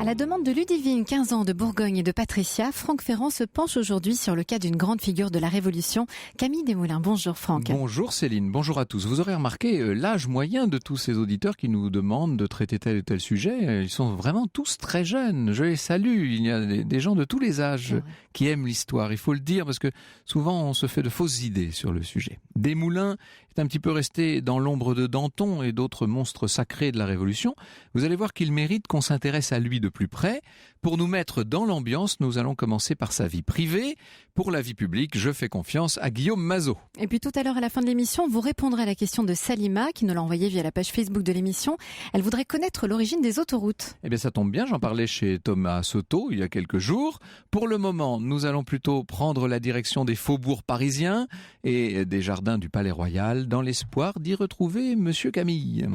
la demande de Ludivine, 15 ans, de Bourgogne et de Patricia, Franck Ferrand se penche aujourd'hui sur le cas d'une grande figure de la Révolution, Camille Desmoulins. Bonjour Franck. Bonjour Céline, bonjour à tous. Vous aurez remarqué l'âge moyen de tous ces auditeurs qui nous demandent de traiter tel ou tel sujet. Ils sont vraiment tous très jeunes. Je les salue. Il y a des gens de tous les âges qui aiment l'histoire. Il faut le dire parce que souvent on se fait de fausses idées sur le sujet. Desmoulins est un petit peu resté dans l'ombre de Danton et d'autres monstres sacrés de la Révolution. Vous allez voir qu'il mérite qu'on s'intéresse à lui de plus près. Pour nous mettre dans l'ambiance, nous allons commencer par sa vie privée. Pour la vie publique, je fais confiance à Guillaume Mazot. Et puis tout à l'heure, à la fin de l'émission, vous répondrez à la question de Salima, qui nous l'a envoyée via la page Facebook de l'émission. Elle voudrait connaître l'origine des autoroutes. Eh bien ça tombe bien, j'en parlais chez Thomas Soto il y a quelques jours. Pour le moment, nous allons plutôt prendre la direction des faubourgs parisiens et des jardins du Palais Royal dans l'espoir d'y retrouver Monsieur Camille.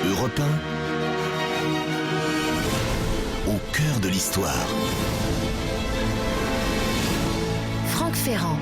Europe 1, au cœur de l'histoire. Franck Ferrand.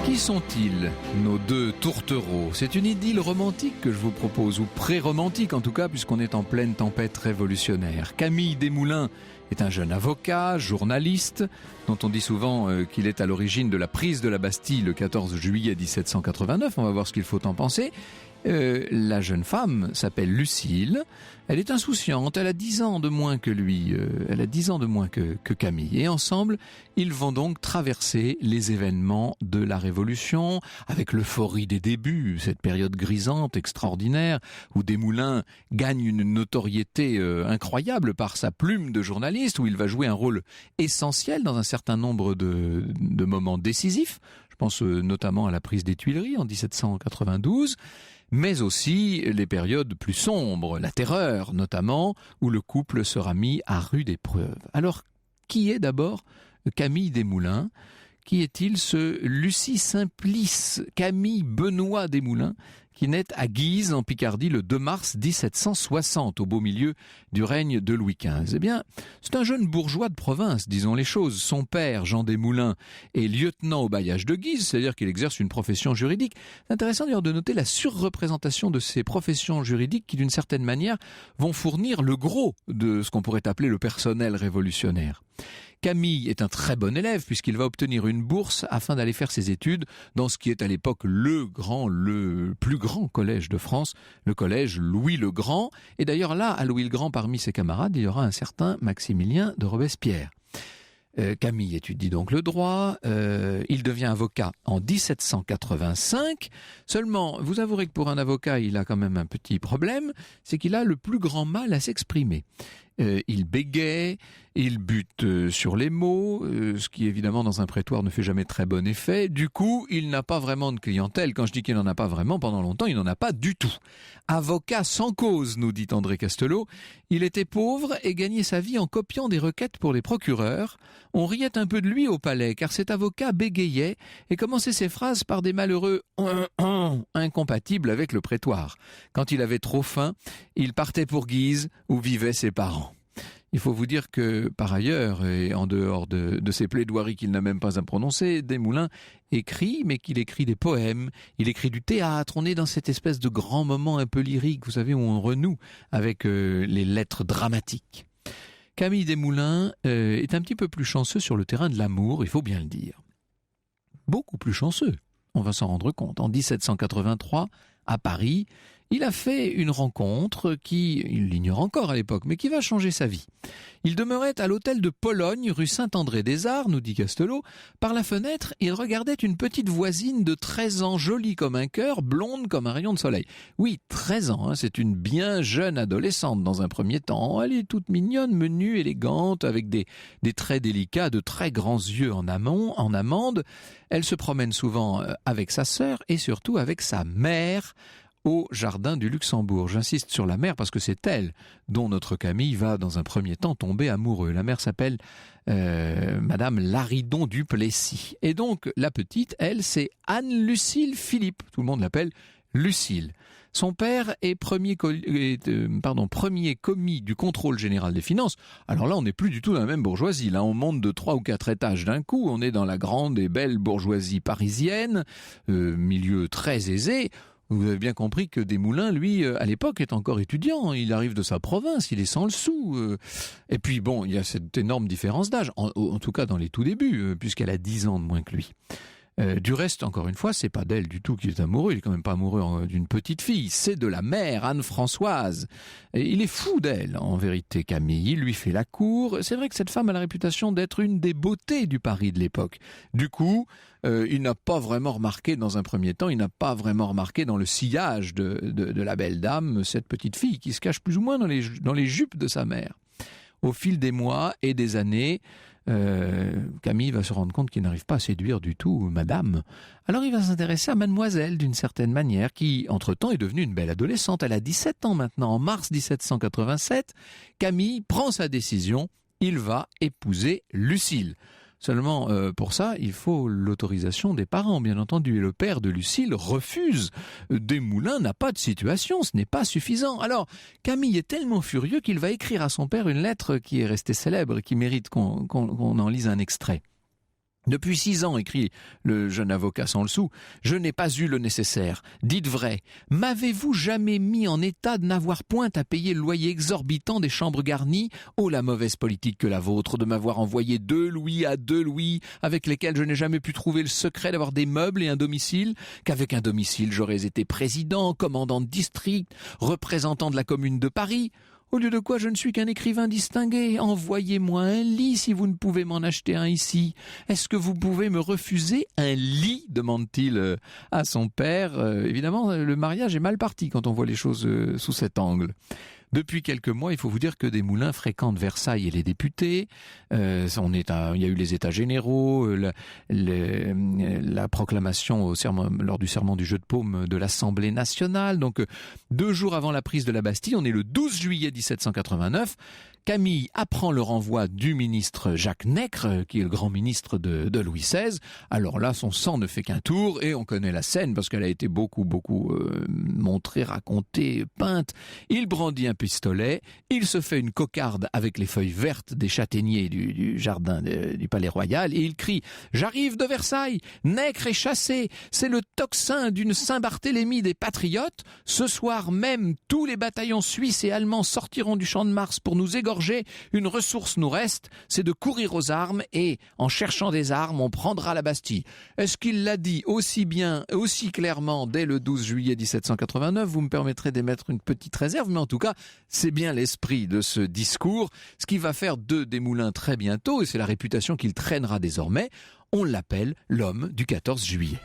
Qui sont-ils, nos deux tourtereaux? C'est une idylle romantique que je vous propose, ou pré-romantique en tout cas, puisqu'on est en pleine tempête révolutionnaire. Camille Desmoulins est un jeune avocat, journaliste, dont on dit souvent qu'il est à l'origine de la prise de la Bastille le 14 juillet 1789. On va voir ce qu'il faut en penser. La jeune femme s'appelle Lucile. Elle est insouciante, elle a 10 ans de moins que lui, elle a 10 ans de moins que Camille. Et ensemble, ils vont donc traverser les événements de la Révolution, avec l'euphorie des débuts, cette période grisante, extraordinaire, où Desmoulins gagne une notoriété incroyable par sa plume de journaliste, où il va jouer un rôle essentiel dans un certain nombre de moments décisifs. Je pense notamment à la prise des Tuileries en 1792, mais aussi les périodes plus sombres, la Terreur notamment, où le couple sera mis à rude épreuve. Alors, qui est d'abord Camille Desmoulins? Qui est-il ce Lucie Simplice Camille Benoît Desmoulins, qui naît à Guise, en Picardie, le 2 mars 1760, au beau milieu du règne de Louis XV. Eh bien, c'est un jeune bourgeois de province, disons les choses. Son père, Jean Desmoulins, est lieutenant au bailliage de Guise, c'est-à-dire qu'il exerce une profession juridique. C'est intéressant d'ailleurs de noter la surreprésentation de ces professions juridiques qui, d'une certaine manière, vont fournir le gros de ce qu'on pourrait appeler le personnel révolutionnaire. Camille est un très bon élève puisqu'il va obtenir une bourse afin d'aller faire ses études dans ce qui est à l'époque le plus grand collège de France, le collège Louis le Grand. Et d'ailleurs là, à Louis le Grand, parmi ses camarades, il y aura un certain Maximilien de Robespierre. Camille étudie donc le droit, il devient avocat en 1785. Seulement, vous avouerez que pour un avocat, il a quand même un petit problème, c'est qu'il a le plus grand mal à s'exprimer. Il bégaye, il bute sur les mots, ce qui évidemment dans un prétoire ne fait jamais très bon effet. Du coup, il n'a pas vraiment de clientèle. Quand je dis qu'il n'en a pas vraiment, pendant longtemps, il n'en a pas du tout. Avocat sans cause, nous dit André Castelot. Il était pauvre et gagnait sa vie en copiant des requêtes pour les procureurs. On riait un peu de lui au palais, car cet avocat bégayait et commençait ses phrases par des malheureux « incompatibles avec le prétoire ». Quand il avait trop faim, il partait pour Guise, où vivaient ses parents. Il faut vous dire que, par ailleurs, et en dehors de ces plaidoiries qu'il n'a même pas à prononcer, Desmoulins écrit, mais qu'il écrit des poèmes, il écrit du théâtre. On est dans cette espèce de grand moment un peu lyrique, vous savez, où on renoue avec les lettres dramatiques. Camille Desmoulins est un petit peu plus chanceux sur le terrain de l'amour, il faut bien le dire. Beaucoup plus chanceux, on va s'en rendre compte. En 1783, à Paris, il a fait une rencontre qui, il l'ignore encore à l'époque, mais qui va changer sa vie. Il demeurait à l'hôtel de Pologne, rue Saint-André-des-Arts, nous dit Castelot. Par la fenêtre, il regardait une petite voisine de 13 ans, jolie comme un cœur, blonde comme un rayon de soleil. Oui, 13 ans, c'est une bien jeune adolescente dans un premier temps. Elle est toute mignonne, menue, élégante, avec des traits délicats, de très grands yeux en amande. Elle se promène souvent avec sa sœur et surtout avec sa mère, au jardin du Luxembourg. J'insiste sur la mère parce que c'est elle dont notre Camille va dans un premier temps tomber amoureux. La mère s'appelle Madame Laridon du Plessis. Et donc la petite, elle, c'est Anne-Lucille Philippe. Tout le monde l'appelle Lucille. Son père est premier commis du contrôle général des finances. Alors là, on n'est plus du tout dans la même bourgeoisie. Là, on monte de 3 ou 4 étages d'un coup. On est dans la grande et belle bourgeoisie parisienne, milieu très aisé. Vous avez bien compris que Desmoulins, lui, à l'époque, est encore étudiant. Il arrive de sa province, il est sans le sou. Et puis bon, il y a cette énorme différence d'âge, en tout cas dans les tout débuts, puisqu'elle a 10 ans de moins que lui. Du reste, encore une fois, c'est pas d'elle du tout qu'il est amoureux. Il est quand même pas amoureux d'une petite fille. C'est de la mère, Anne-Françoise. Et il est fou d'elle, en vérité, Camille. Il lui fait la cour. C'est vrai que cette femme a la réputation d'être une des beautés du Paris de l'époque. Du coup, il n'a pas vraiment remarqué, dans un premier temps, il n'a pas vraiment remarqué dans le sillage de la belle dame, cette petite fille qui se cache plus ou moins dans les jupes de sa mère. Au fil des mois et des années, Camille va se rendre compte qu'il n'arrive pas à séduire du tout madame. Alors il va s'intéresser à mademoiselle d'une certaine manière, qui entre-temps est devenue une belle adolescente. Elle a 17 ans maintenant. En mars 1787, Camille prend sa décision, il va épouser Lucille. Seulement, pour ça, il faut l'autorisation des parents, bien entendu. Et le père de Lucille refuse. Desmoulins n'a pas de situation, ce n'est pas suffisant. Alors, Camille est tellement furieux qu'il va écrire à son père une lettre qui est restée célèbre et qui mérite qu'on en lise un extrait. Depuis 6 ans, écrit le jeune avocat sans le sou, je n'ai pas eu le nécessaire. Dites vrai, m'avez-vous jamais mis en état de n'avoir point à payer le loyer exorbitant des chambres garnies? Oh, la mauvaise politique que la vôtre, de m'avoir envoyé 2 louis à 2 louis, avec lesquels je n'ai jamais pu trouver le secret d'avoir des meubles et un domicile, qu'avec un domicile j'aurais été président, commandant de district, représentant de la commune de Paris. Au lieu de quoi je ne suis qu'un écrivain distingué. Envoyez-moi un lit si vous ne pouvez m'en acheter un ici. Est-ce que vous pouvez me refuser un lit ? Demande-t-il à son père. Évidemment, le mariage est mal parti quand on voit les choses sous cet angle. Depuis quelques mois, il faut vous dire que Desmoulins fréquente Versailles et les députés. Il y a eu les États généraux, la proclamation lors du serment du jeu de paume de l'Assemblée nationale. Donc, 2 jours avant la prise de la Bastille, on est le 12 juillet 1789. Camille apprend le renvoi du ministre Jacques Nègre, qui est le grand ministre de Louis XVI. Alors là, son sang ne fait qu'un tour, et on connaît la scène parce qu'elle a été beaucoup montrée, racontée, peinte. Il brandit un pistolet, il se fait une cocarde avec les feuilles vertes des châtaigniers du jardin du Palais Royal, et il crie « J'arrive de Versailles, Nègre est chassé, c'est le tocsin d'une Saint-Barthélemy des patriotes. Ce soir même, tous les bataillons suisses et allemands sortiront du champ de Mars pour nous égorger. Une ressource nous reste, c'est de courir aux armes et, en cherchant des armes, on prendra la Bastille. » Est-ce qu'il l'a dit aussi bien, aussi clairement dès le 12 juillet 1789 ? Vous me permettrez d'émettre une petite réserve, mais en tout cas, c'est bien l'esprit de ce discours, ce qui va faire de Desmoulins très bientôt, et c'est la réputation qu'il traînera désormais. On l'appelle l'homme du 14 juillet.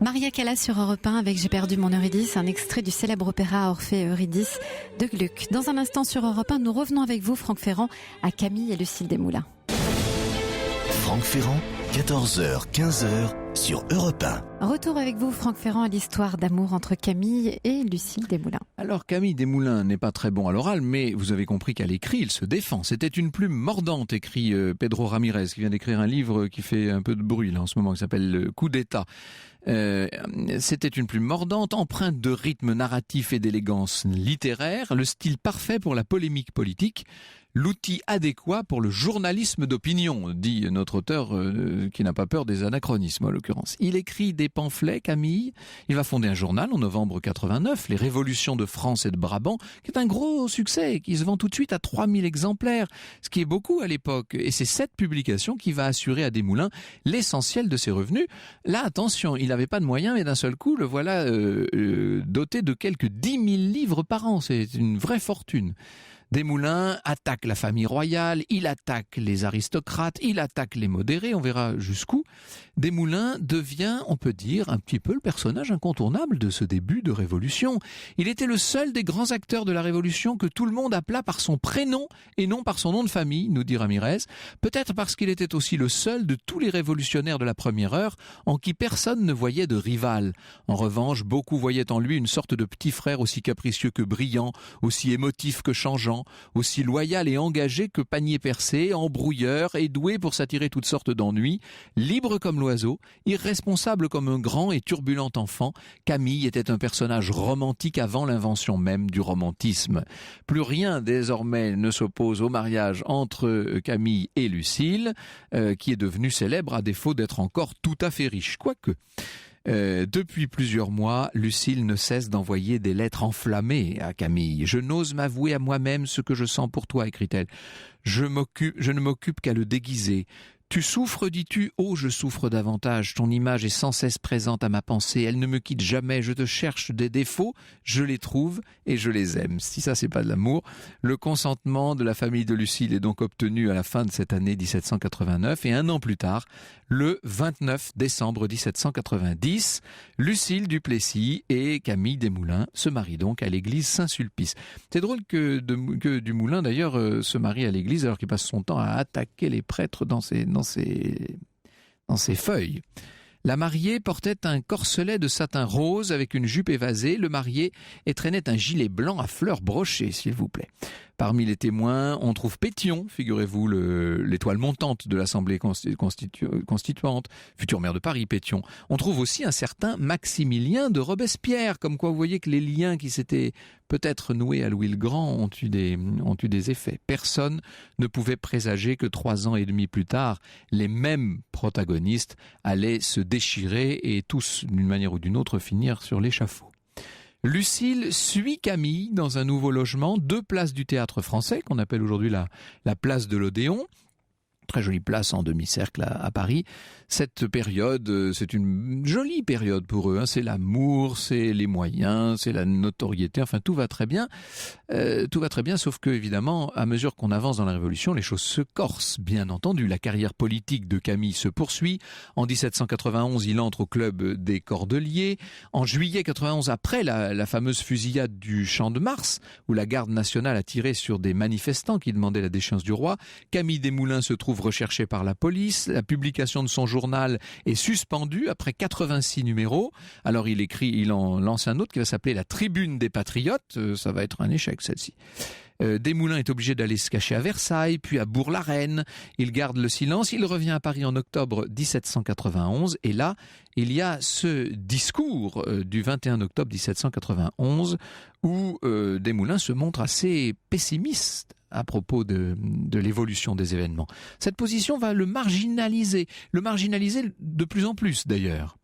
Maria Callas sur Europe 1 avec J'ai perdu mon Eurydice, un extrait du célèbre opéra Orphée et Eurydice de Gluck. Dans un instant sur Europe 1, nous revenons avec vous, Franck Ferrand, à Camille et Lucille Desmoulins. Franck Ferrand, 14h, 15h sur Europe 1. Retour avec vous, Franck Ferrand, à l'histoire d'amour entre Camille et Lucille Desmoulins. Alors, Camille Desmoulins n'est pas très bon à l'oral, mais vous avez compris qu'à l'écrit, il se défend. C'était une plume mordante, écrit Pedro Ramirez, qui vient d'écrire un livre qui fait un peu de bruit là, en ce moment, qui s'appelle Coup d'État. C'était une plume mordante, empreinte de rythme narratif et d'élégance littéraire, le style parfait pour la polémique politique. l'outil adéquat pour le journalisme d'opinion, dit notre auteur qui n'a pas peur des anachronismes en l'occurrence. Il écrit des pamphlets, Camille. Il va fonder un journal en novembre 89, Les Révolutions de France et de Brabant, qui est un gros succès, qui se vend tout de suite à 3000 exemplaires, ce qui est beaucoup à l'époque. Et c'est cette publication qui va assurer à Desmoulins l'essentiel de ses revenus. Là, attention, il n'avait pas de moyens, mais d'un seul coup, le voilà doté de quelques 10 000 livres par an. C'est une vraie fortune. Desmoulins attaque la famille royale, il attaque les aristocrates, il attaque les modérés, on verra jusqu'où. Desmoulins devient, on peut dire, un petit peu le personnage incontournable de ce début de révolution. Il était le seul des grands acteurs de la révolution que tout le monde appela par son prénom et non par son nom de famille, nous dit Ramirez. Peut-être parce qu'il était aussi le seul de tous les révolutionnaires de la première heure en qui personne ne voyait de rival. En revanche, beaucoup voyaient en lui une sorte de petit frère aussi capricieux que brillant, aussi émotif que changeant, aussi loyal et engagé que panier percé, embrouilleur et doué pour s'attirer toutes sortes d'ennuis, libre comme l'oiseau, irresponsable comme un grand et turbulent enfant. Camille était un personnage romantique avant l'invention même du romantisme. Plus rien désormais ne s'oppose au mariage entre Camille et Lucile, qui est devenue célèbre à défaut d'être encore tout à fait riche, quoique. Depuis plusieurs mois, Lucile ne cesse d'envoyer des lettres enflammées à Camille. « Je n'ose m'avouer à moi-même ce que je sens pour toi », écrit-elle. « Je ne m'occupe qu'à le déguiser. Tu souffres, dis-tu ? Oh, je souffre davantage. Ton image est sans cesse présente à ma pensée. Elle ne me quitte jamais. Je te cherche des défauts, je les trouve et je les aime. » Si ça, c'est pas de l'amour. Le consentement de la famille de Lucile est donc obtenu à la fin de cette année 1789 et un an plus tard, le 29 décembre 1790, Lucile Duplessis et Camille Desmoulins se marient donc à l'église Saint-Sulpice. C'est drôle que Dumoulin d'ailleurs se marie à l'église alors qu'il passe son temps à attaquer les prêtres dans ses feuilles. La mariée portait un corselet de satin rose avec une jupe évasée, le marié traînait un gilet blanc à fleurs brochées, s'il vous plaît. Parmi les témoins, on trouve Pétion, figurez-vous, l'étoile montante de l'Assemblée constituante, futur maire de Paris, Pétion. On trouve aussi un certain Maximilien de Robespierre, comme quoi vous voyez que les liens qui s'étaient peut-être noués à Louis le Grand ont eu des effets. Personne ne pouvait présager que 3 ans et demi plus tard, les mêmes protagonistes allaient se déchirer et tous, d'une manière ou d'une autre, finir sur l'échafaud. Lucile suit Camille dans un nouveau logement, 2 places du Théâtre Français, qu'on appelle aujourd'hui la place de l'Odéon. Très jolie place en demi-cercle à Paris. Cette période, c'est une jolie période pour eux. C'est l'amour, c'est les moyens, c'est la notoriété. Enfin, tout va très bien. Tout va très bien, sauf que, évidemment, à mesure qu'on avance dans la Révolution, les choses se corsent, bien entendu. La carrière politique de Camille se poursuit. En 1791, il entre au club des Cordeliers. En juillet 91, après la fameuse fusillade du Champ de Mars, où la garde nationale a tiré sur des manifestants qui demandaient la déchéance du roi, Camille Desmoulins se trouve recherché par la police. La publication de son journal est suspendue après 86 numéros. Alors il en lance un autre qui va s'appeler La Tribune des Patriotes. Ça va être un échec, celle-ci. Desmoulins est obligé d'aller se cacher à Versailles, puis à Bourg-la-Reine. Il garde le silence. Il revient à Paris en octobre 1791. Et là, il y a ce discours du 21 octobre 1791 où Desmoulins se montre assez pessimiste à propos de l'évolution des événements. Cette position va le marginaliser de plus en plus d'ailleurs.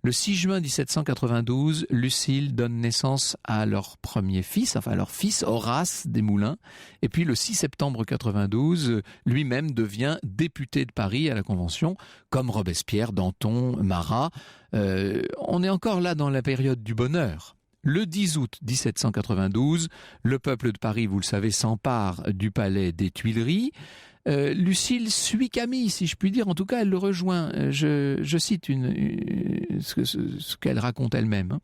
Le 6 juin 1792, Lucile donne naissance à leur premier fils, enfin à leur fils Horace Desmoulins. Et puis le 6 septembre 92, lui-même devient député de Paris à la Convention, comme Robespierre, Danton, Marat. On est encore là dans la période du bonheur. Le 10 août 1792, le peuple de Paris, vous le savez, s'empare du palais des Tuileries. Lucile suit Camille, si je puis dire. En tout cas, elle le rejoint. Je cite ce qu'elle raconte elle-même.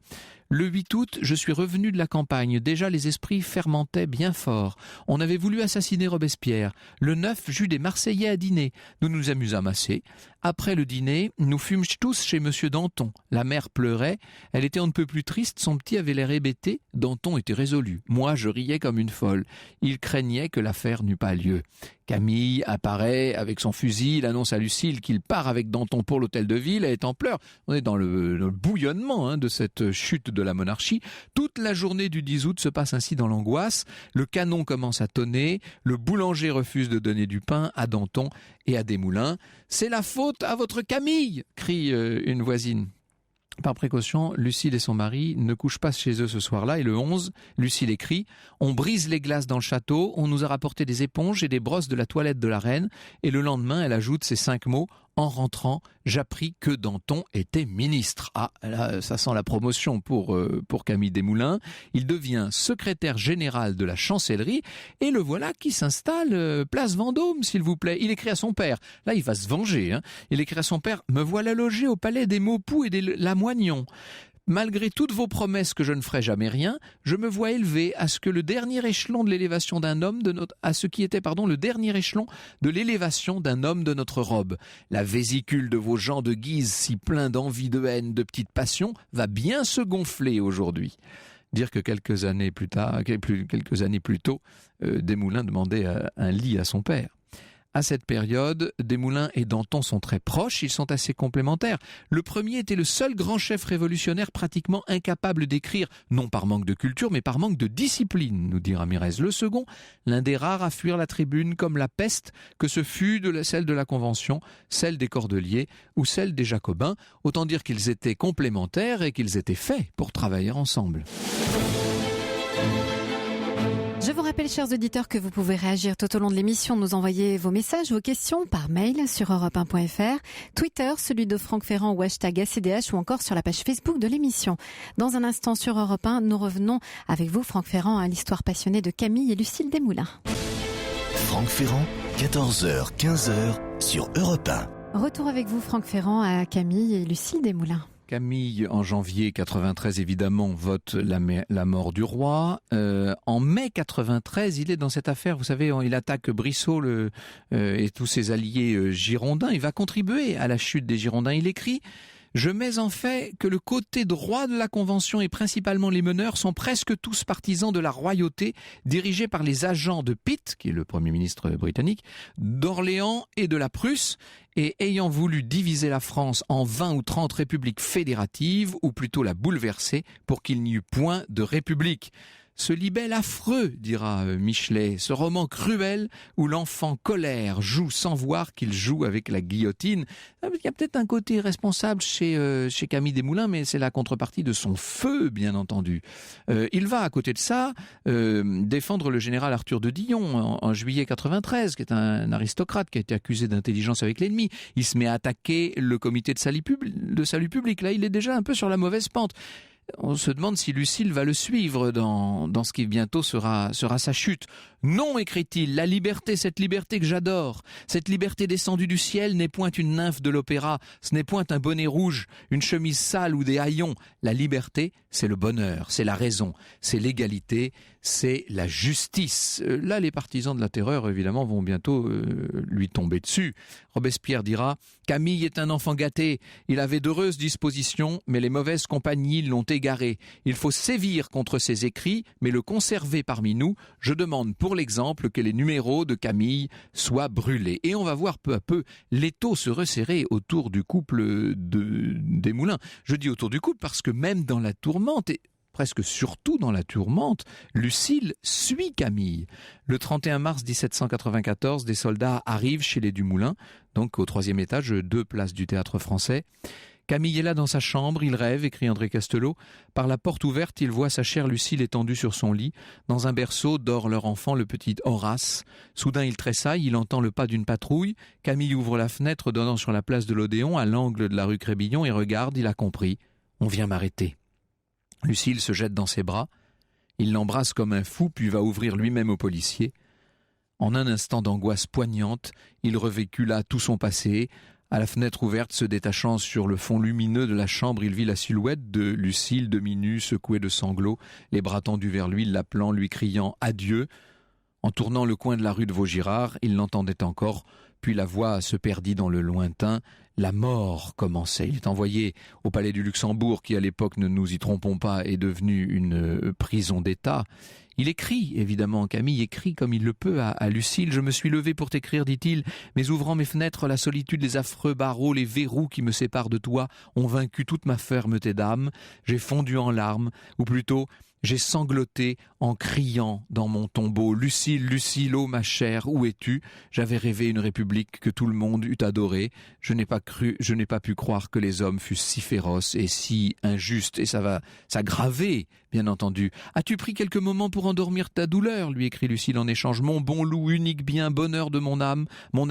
Le 8 août, je suis revenu de la campagne. Déjà, les esprits fermentaient bien fort. On avait voulu assassiner Robespierre. Le 9, j'eus des Marseillais à dîner. Nous nous amusâmes assez. Après le dîner, nous fûmes tous chez Monsieur Danton. La mère pleurait. Elle était on ne peut plus triste. Son petit avait l'air hébété. Danton était résolu. Moi, je riais comme une folle. Il craignait que l'affaire n'eût pas lieu. Camille apparaît avec son fusil. Il annonce à Lucile qu'il part avec Danton pour l'hôtel de ville. Elle est en pleurs. On est dans le bouillonnement de cette chute de la monarchie. Toute la journée du 10 août se passe ainsi dans l'angoisse. Le canon commence à tonner, le boulanger refuse de donner du pain à Danton et à Desmoulins. « C'est la faute à votre Camille !» crie une voisine. Par précaution, Lucile et son mari ne couchent pas chez eux ce soir-là et le 11, Lucile écrit « On brise les glaces dans le château, on nous a rapporté des éponges et des brosses de la toilette de la reine. » Et le lendemain, elle ajoute ces 5 mots « En rentrant, j'appris que Danton était ministre. » Ah, là, ça sent la promotion pour Camille Desmoulins. Il devient secrétaire général de la chancellerie et le voilà qui s'installe place Vendôme, s'il vous plaît. Il écrit à son père. Là, il va se venger. Hein. Il écrit à son père « Me voilà logé au palais des Maupoux et des Lamoignons. Malgré toutes vos promesses que je ne ferai jamais rien, je me vois élevé à ce que le dernier échelon de l'élévation d'un homme le dernier échelon de l'élévation d'un homme de notre robe. La vésicule de vos gens de Guise, si plein d'envie, de haine, de petites passions, va bien se gonfler aujourd'hui. » Dire que quelques années plus tôt, Desmoulins demandait un lit à son père. À cette période, Desmoulins et Danton sont très proches, ils sont assez complémentaires. Le premier était le seul grand chef révolutionnaire pratiquement incapable d'écrire, non par manque de culture, mais par manque de discipline, nous dit Ramirez. Le second, l'un des rares à fuir la tribune comme la peste que ce fut celle de la Convention, celle des Cordeliers ou celle des Jacobins. Autant dire qu'ils étaient complémentaires et qu'ils étaient faits pour travailler ensemble. Je vous rappelle, chers auditeurs, que vous pouvez réagir tout au long de l'émission, nous envoyer vos messages, vos questions par mail sur europe1.fr, Twitter, celui de Franck Ferrand ou hashtag ACDH ou encore sur la page Facebook de l'émission. Dans un instant sur Europe 1, nous revenons avec vous, Franck Ferrand, à l'histoire passionnée de Camille et Lucile Desmoulins. Franck Ferrand, 14h, 15h sur Europe 1. Retour avec vous, Franck Ferrand, à Camille et Lucile Desmoulins. Camille, en janvier 93, évidemment, vote la mort du roi. En mai 93, il est dans cette affaire, vous savez, il attaque Brissot et tous ses alliés girondins. Il va contribuer à la chute des Girondins. Il écrit « Je mets en fait que le côté droit de la Convention et principalement les meneurs sont presque tous partisans de la royauté, dirigés par les agents de Pitt, qui est le Premier ministre britannique, d'Orléans et de la Prusse, et ayant voulu diviser la France en 20 ou 30 républiques fédératives, ou plutôt la bouleverser pour qu'il n'y eût point de république. Ce libelle affreux, dira Michelet, ce roman cruel où l'enfant colère joue sans voir qu'il joue avec la guillotine. Il y a peut-être un côté responsable chez Camille Desmoulins, mais c'est la contrepartie de son feu, bien entendu. Il va, à côté de ça, défendre le général Arthur de Dillon en juillet 93, qui est un aristocrate qui a été accusé d'intelligence avec l'ennemi. Il se met à attaquer le comité de salut public. Là, il est déjà un peu sur la mauvaise pente. On se demande si Lucile va le suivre dans ce qui bientôt sera sa chute. Non, écrit-il, la liberté, cette liberté que j'adore, cette liberté descendue du ciel n'est point une nymphe de l'opéra, ce n'est point un bonnet rouge, une chemise sale ou des haillons. La liberté, c'est le bonheur, c'est la raison, c'est l'égalité, c'est la justice. Là, les partisans de la terreur, évidemment, vont bientôt lui tomber dessus. Robespierre dira « Camille est un enfant gâté, il avait d'heureuses dispositions, mais les mauvaises compagnies l'ont égaré. Il faut sévir contre ses écrits, mais le conserver parmi nous. Je demande pour l'exemple que les numéros de Camille soient brûlés. » Et on va voir peu à peu l'étau se resserrer autour du couple de Desmoulins. Je dis autour du couple parce que même dans la tourmente, et presque surtout dans la tourmente, Lucile suit Camille. Le 31 mars 1794, des soldats arrivent chez les Dumoulin, donc au 3e étage, 2 places du Théâtre Français. Camille est là dans sa chambre, il rêve, écrit André Castelot. Par la porte ouverte, il voit sa chère Lucile étendue sur son lit. Dans un berceau dort leur enfant, le petit Horace. Soudain, il tressaille, il entend le pas d'une patrouille. Camille ouvre la fenêtre donnant sur la place de l'Odéon, à l'angle de la rue Crébillon, et regarde, il a compris. On vient m'arrêter. Lucile se jette dans ses bras. Il l'embrasse comme un fou, puis va ouvrir lui-même au policier. En un instant d'angoisse poignante, il revécut là tout son passé. À la fenêtre ouverte, se détachant sur le fond lumineux de la chambre, il vit la silhouette de Lucile, demi-nue, secouée de sanglots, les bras tendus vers lui, l'appelant, lui criant « Adieu !» En tournant le coin de la rue de Vaugirard, il l'entendait encore, puis la voix se perdit dans le lointain. La mort commençait. Il est envoyé au palais du Luxembourg, qui à l'époque, ne nous y trompons pas, est devenu une prison d'État. Il écrit, évidemment, Camille écrit comme il le peut à Lucile. « Je me suis levé pour t'écrire, dit-il, mais ouvrant mes fenêtres, la solitude, les affreux barreaux, les verrous qui me séparent de toi ont vaincu toute ma fermeté d'âme. J'ai fondu en larmes, ou plutôt... j'ai sangloté en criant dans mon tombeau. Lucile, Lucile, ô ma chère, où es-tu? J'avais rêvé une république que tout le monde eût adorée. Je n'ai pas pu croire que les hommes fussent si féroces et si injustes. Et ça va s'aggraver, bien entendu. As-tu pris quelques moments pour endormir ta douleur? Lui écrit Lucile en échange. Mon bon loup, unique bien, bonheur de mon âme, mon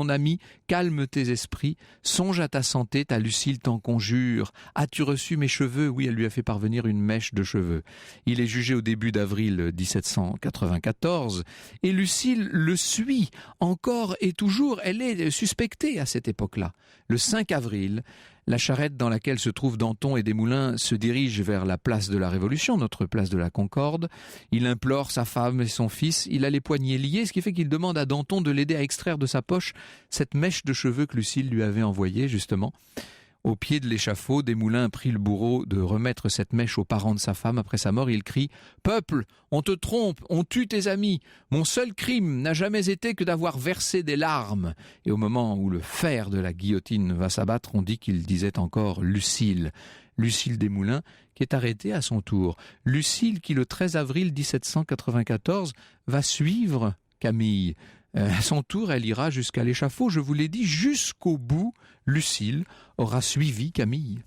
ami, calme tes esprits. Songe à ta santé, ta Lucile t'en conjure. As-tu reçu mes cheveux? Oui, elle lui a fait parvenir une mèche de cheveux. Il est jugé au début d'avril 1794 et Lucile le suit encore et toujours. Elle est suspectée à cette époque-là. Le 5 avril, la charrette dans laquelle se trouvent Danton et Desmoulins se dirige vers la place de la Révolution, notre place de la Concorde. Il implore sa femme et son fils. Il a les poignets liés, ce qui fait qu'il demande à Danton de l'aider à extraire de sa poche cette mèche de cheveux que Lucile lui avait envoyée, justement. Au pied de l'échafaud, Desmoulins prit le bourreau de remettre cette mèche aux parents de sa femme. Après sa mort, il crie « Peuple, on te trompe, on tue tes amis. Mon seul crime n'a jamais été que d'avoir versé des larmes. » Et au moment où le fer de la guillotine va s'abattre, on dit qu'il disait encore « Lucile ». Lucile Desmoulins, qui est arrêtée à son tour. Lucile qui, le 13 avril 1794, va suivre Camille. À son tour, elle ira jusqu'à l'échafaud, je vous l'ai dit, jusqu'au bout. Lucile aura suivi Camille.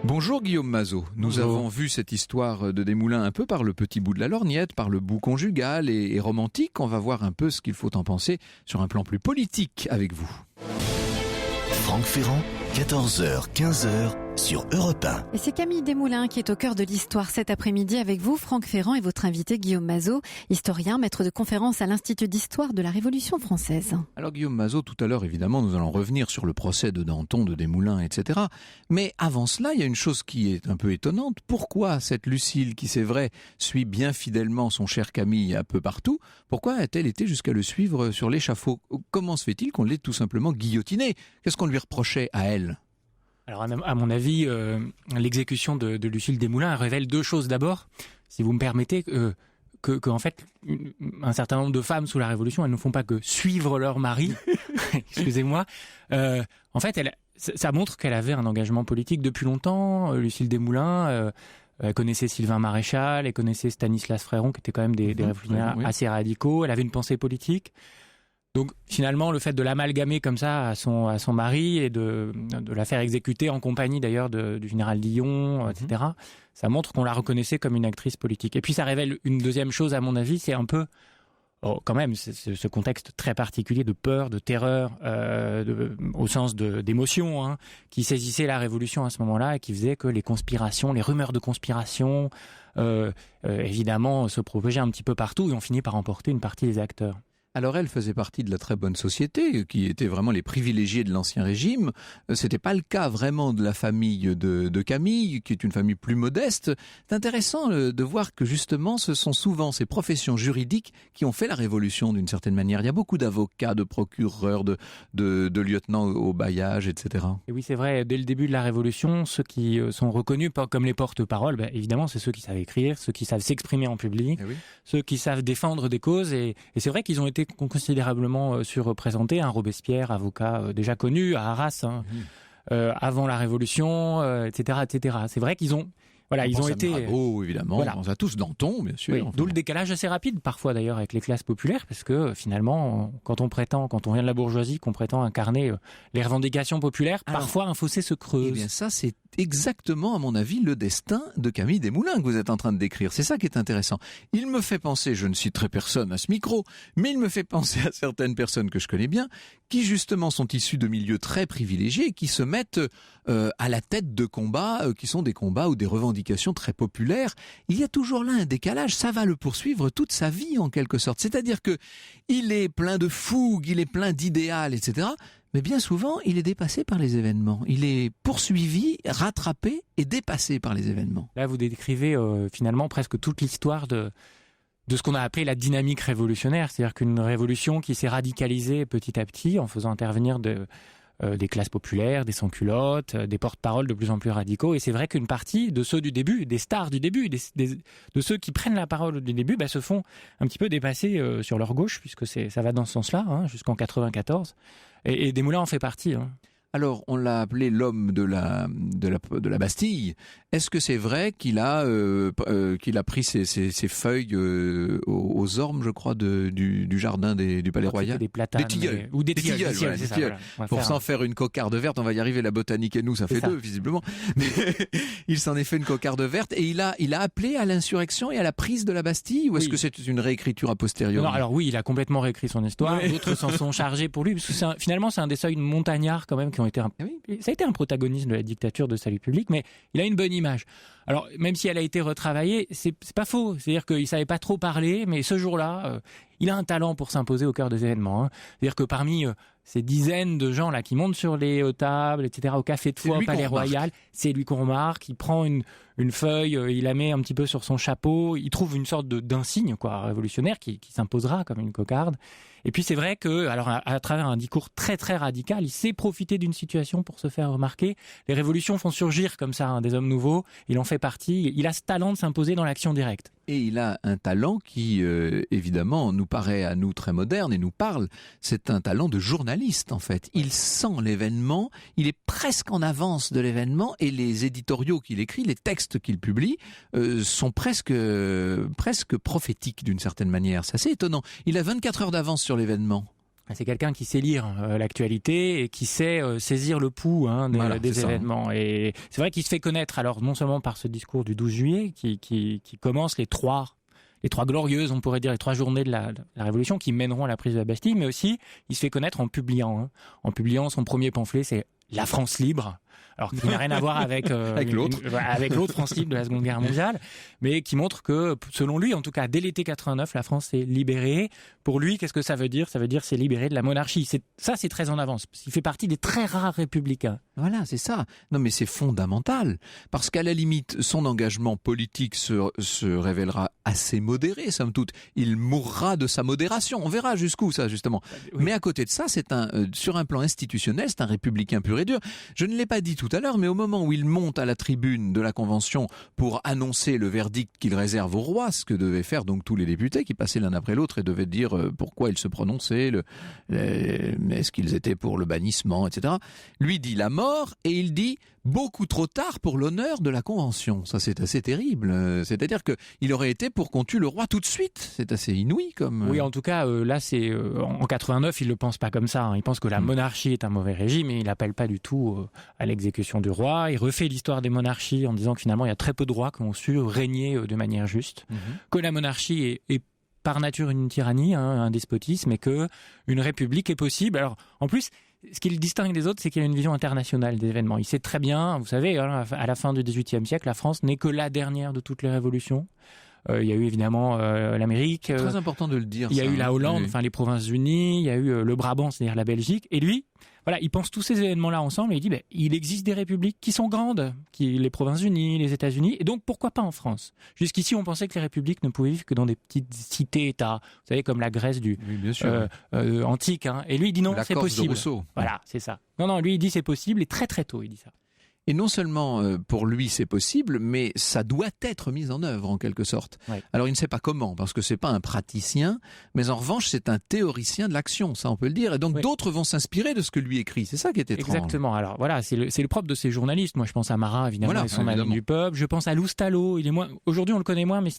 Bonjour Guillaume Mazot. Nous avons vu cette histoire de Desmoulins un peu par le petit bout de la lorgnette, par le bout conjugal et romantique. On va voir un peu ce qu'il faut en penser sur un plan plus politique avec vous. Franck Ferrand, 14h, 15h sur Europe 1. Et c'est Camille Desmoulins qui est au cœur de l'histoire cet après-midi avec vous, Franck Ferrand, et votre invité Guillaume Mazot, historien, maître de conférence à l'Institut d'histoire de la Révolution française. Alors Guillaume Mazot, tout à l'heure, évidemment, nous allons revenir sur le procès de Danton, de Desmoulins, etc. Mais avant cela, il y a une chose qui est un peu étonnante. Pourquoi cette Lucile, qui c'est vrai, suit bien fidèlement son cher Camille un peu partout, pourquoi a-t-elle été jusqu'à le suivre sur l'échafaud? Comment se fait-il qu'on l'ait tout simplement guillotiné? Qu'est-ce qu'on lui reprochait à elle? Alors à mon avis, l'exécution de Lucile Desmoulins révèle deux choses. D'abord, si vous me permettez, que en fait, un certain nombre de femmes sous la Révolution, elles ne font pas que suivre leur mari. Excusez-moi. En fait, ça montre qu'elle avait un engagement politique depuis longtemps. Lucile Desmoulins, elle connaissait Sylvain Maréchal, elle connaissait Stanislas Fréron, qui étaient quand même des révolutionnaires assez radicaux. Elle avait une pensée politique. Donc finalement, le fait de l'amalgamer comme ça à son mari et de la faire exécuter en compagnie d'ailleurs du général Dillon, etc., ça montre qu'on la reconnaissait comme une actrice politique. Et puis ça révèle une deuxième chose, à mon avis, c'est un peu, quand même, c'est ce contexte très particulier de peur, de terreur, au sens d'émotion, qui saisissait la Révolution à ce moment-là et qui faisait que les conspirations, les rumeurs de conspiration, évidemment, se propageaient un petit peu partout et on finit par emporter une partie des acteurs. Alors elle faisait partie de la très bonne société, qui étaient vraiment les privilégiés de l'Ancien Régime. C'était pas le cas vraiment de la famille de Camille, qui est une famille plus modeste. C'est intéressant de voir que justement ce sont souvent ces professions juridiques qui ont fait la Révolution d'une certaine manière. Il y a beaucoup d'avocats, de procureurs, de lieutenants au bailliage, etc. Et oui, c'est vrai, dès le début de la Révolution, ceux qui sont reconnus comme les porte-paroles, évidemment, c'est ceux qui savent écrire, ceux qui savent s'exprimer en public, ceux qui savent défendre des causes. Et c'est vrai qu'ils ont été considérablement surreprésentés. Robespierre, avocat déjà connu à Arras, avant la Révolution, etc., etc. C'est vrai qu'ils ont... Voilà, ils ont été. Bravo, évidemment. Voilà. On pense à tous Danton, bien sûr. Oui, d'où le décalage assez rapide, parfois d'ailleurs, avec les classes populaires, parce que finalement, quand on vient de la bourgeoisie, qu'on prétend incarner les revendications populaires, parfois un fossé se creuse. Eh bien, ça, c'est exactement, à mon avis, le destin de Camille Desmoulins que vous êtes en train de décrire. C'est ça qui est intéressant. Il me fait penser, je ne citerai personne à ce micro, mais il me fait penser à certaines personnes que je connais bien, qui justement sont issues de milieux très privilégiés, qui se mettent à la tête de combats, qui sont des combats ou des revendications très populaires. Il y a toujours là un décalage, ça va le poursuivre toute sa vie en quelque sorte. C'est-à-dire que il est plein de fougue, il est plein d'idéal, etc., mais bien souvent, il est dépassé par les événements. Il est poursuivi, rattrapé et dépassé par les événements. Là, vous décrivez finalement presque toute l'histoire de ce qu'on a appelé la dynamique révolutionnaire. C'est-à-dire qu'une révolution qui s'est radicalisée petit à petit en faisant intervenir des classes populaires, des sans-culottes, des porte-paroles de plus en plus radicaux. Et c'est vrai qu'une partie de ceux du début, des stars du début, de ceux qui prennent la parole du début, se font un petit peu dépasser sur leur gauche, puisque ça va dans ce sens-là, jusqu'en 94. Et Desmoulins en fait partie. Alors, on l'a appelé l'homme de la Bastille. Est-ce que c'est vrai qu'il a pris ses feuilles aux ormes, je crois, du jardin du Palais Royal, des platanes, des tilleuls, ou des tilleuls, c'est ça, voilà. Pour s'en faire une cocarde verte, on va y arriver. La botanique et nous, ça fait deux visiblement. Mais il s'en est fait une cocarde verte et il a appelé à l'insurrection et à la prise de la Bastille. Ou est-ce que c'est une réécriture a posteriori? Non, alors oui, il a complètement réécrit son histoire. D'autres s'en sont chargés pour lui, parce que finalement, c'est un des seuls montagnards quand même qui ont été ça a été un protagoniste de la dictature de salut public, mais il a une bonne image. Alors, même si elle a été retravaillée, c'est pas faux. C'est-à-dire qu'il savait pas trop parler, mais ce jour-là, il a un talent pour s'imposer au cœur des événements. C'est-à-dire que parmi ces dizaines de gens là qui montent sur les tables, etc., au café de foie, au Palais Royal, c'est lui qu'on remarque. Il prend une feuille, il la met un petit peu sur son chapeau, il trouve une sorte d'insigne révolutionnaire qui s'imposera comme une cocarde. Et puis c'est vrai que, alors à travers un discours très très radical, il sait profiter d'une situation pour se faire remarquer. Les révolutions font surgir comme ça des hommes nouveaux. Il en fait partie. Il a ce talent de s'imposer dans l'action directe. Et il a un talent qui, évidemment, nous paraît à nous très moderne et nous parle. C'est un talent de journaliste, en fait. Il sent l'événement, il est presque en avance de l'événement et les éditoriaux qu'il écrit, les textes qu'il publie, sont presque prophétiques d'une certaine manière. C'est assez étonnant. Il a 24 heures d'avance sur l'événement. C'est quelqu'un qui sait lire l'actualité et qui sait saisir le pouls des événements. Et c'est vrai qu'il se fait connaître, alors non seulement par ce discours du 12 juillet qui commence les trois glorieuses, on pourrait dire, les 3 journées de la Révolution qui mèneront à la prise de la Bastille, mais aussi il se fait connaître en publiant son premier pamphlet, c'est La France libre. Alors qui n'a rien à voir avec l'autre France libre de la Seconde Guerre mondiale, mais qui montre que, selon lui, en tout cas, dès l'été 89, la France s'est libérée. Pour lui, qu'est-ce que ça veut dire? Ça veut dire c'est libéré de la monarchie. C'est très en avance. Il fait partie des très rares républicains. Voilà, c'est ça. Non, mais c'est fondamental. Parce qu'à la limite, son engagement politique se révélera assez modéré, somme toute. Il mourra de sa modération. On verra jusqu'où, ça, justement. Oui. Mais à côté de ça, sur un plan institutionnel, c'est un républicain pur et dur. Je ne l'ai pas dit tout à l'heure, mais au moment où il monte à la tribune de la Convention pour annoncer le verdict qu'il réserve au roi, ce que devaient faire donc tous les députés qui passaient l'un après l'autre et devaient dire pourquoi ils se prononçaient, est-ce qu'ils étaient pour le bannissement, etc. Lui dit la mort et il dit beaucoup trop tard pour l'honneur de la Convention. Ça, c'est assez terrible. C'est-à-dire qu'il aurait été pour qu'on tue le roi tout de suite. C'est assez inouï comme... Oui, en tout cas, là, c'est en 89, il le pense pas comme ça. Il pense que la monarchie est un mauvais régime et il appelle pas du tout à l'exécution du roi. Il refait l'histoire des monarchies en disant que finalement, il y a très peu de rois qui ont su régner de manière juste. Que la monarchie est par nature une tyrannie, un despotisme, et que une république est possible. Alors, en plus, ce qui le distingue des autres, c'est qu'il a une vision internationale des événements. Il sait très bien, vous savez, à la fin du XVIIIe siècle, la France n'est que la dernière de toutes les révolutions. Il y a eu évidemment l'Amérique. C'est très important de le dire. Il y a eu la Hollande, les Provinces-Unies, il y a eu le Brabant, c'est-à-dire la Belgique. Et lui, voilà, il pense tous ces événements-là ensemble et il dit il existe des républiques qui sont grandes, les Provinces-Unies, les États-Unis, et donc pourquoi pas en France? Jusqu'ici, on pensait que les républiques ne pouvaient vivre que dans des petites cités-États, vous savez, comme la Grèce antique. Et lui, il dit non, c'est possible. Voilà, c'est ça. Non, lui, il dit c'est possible, et très très tôt, il dit ça. Et non seulement pour lui c'est possible, mais ça doit être mis en œuvre en quelque sorte. Ouais. Alors il ne sait pas comment, parce que c'est pas un praticien, mais en revanche c'est un théoricien de l'action, ça on peut le dire. Et donc d'autres vont s'inspirer de ce que lui écrit. C'est ça qui est étrange. Exactement. Alors voilà, c'est le propre de ces journalistes. Moi je pense à Marat évidemment, et son Ami du peuple. Je pense à Loustalot. Aujourd'hui on le connaît moins, mais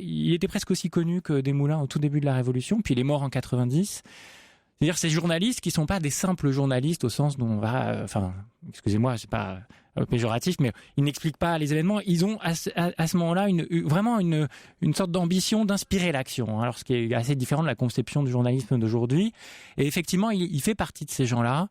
il était presque aussi connu que Desmoulins au tout début de la Révolution. Puis il est mort en 90. C'est-à-dire ces journalistes qui sont pas des simples journalistes au sens dont on va, excusez-moi, c'est pas péjoratif, mais ils n'expliquent pas les événements. Ils ont à ce moment-là vraiment une sorte d'ambition d'inspirer l'action. Alors ce qui est assez différent de la conception du journalisme d'aujourd'hui. Et effectivement, il fait partie de ces gens-là,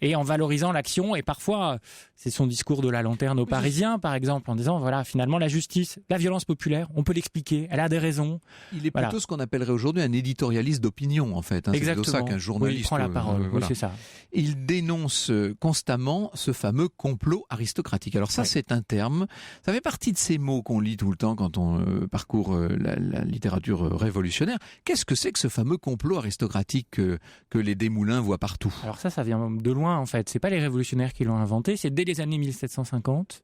et en valorisant l'action. Et parfois, c'est son discours de la lanterne aux Parisiens, par exemple, en disant voilà, finalement la justice, la violence populaire, on peut l'expliquer. Elle a des raisons. Il est plutôt ce qu'on appellerait aujourd'hui un éditorialiste d'opinion, en fait. Exactement. C'est plutôt ça qu'un journaliste. Il prend la parole. Voilà. Oui, c'est ça. Il dénonce constamment ce fameux complot complot aristocratique. Alors ça, c'est un terme, ça fait partie de ces mots qu'on lit tout le temps quand on parcourt la littérature révolutionnaire. Qu'est-ce que c'est que ce fameux complot aristocratique que les Desmoulins voient partout? Alors ça vient de loin en fait. C'est pas les révolutionnaires qui l'ont inventé, c'est dès les années 1750,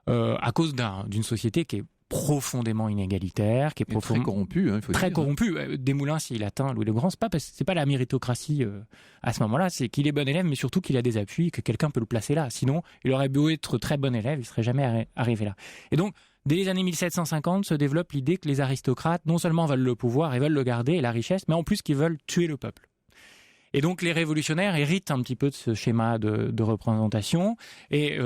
à cause d'une société qui est profondément inégalitaire, qui est très corrompu, il faut très dire. corrompu. Desmoulins, s'il atteint Louis le Grand, c'est pas la méritocratie à ce moment-là, c'est qu'il est bon élève, mais surtout qu'il a des appuis, que quelqu'un peut le placer là. Sinon, il aurait beau être très bon élève, il serait jamais arrivé là. Et donc, dès les années 1750, se développe l'idée que les aristocrates, non seulement veulent le pouvoir et veulent le garder et la richesse, mais en plus qu'ils veulent tuer le peuple. Et donc les révolutionnaires héritent un petit peu de ce schéma de représentation et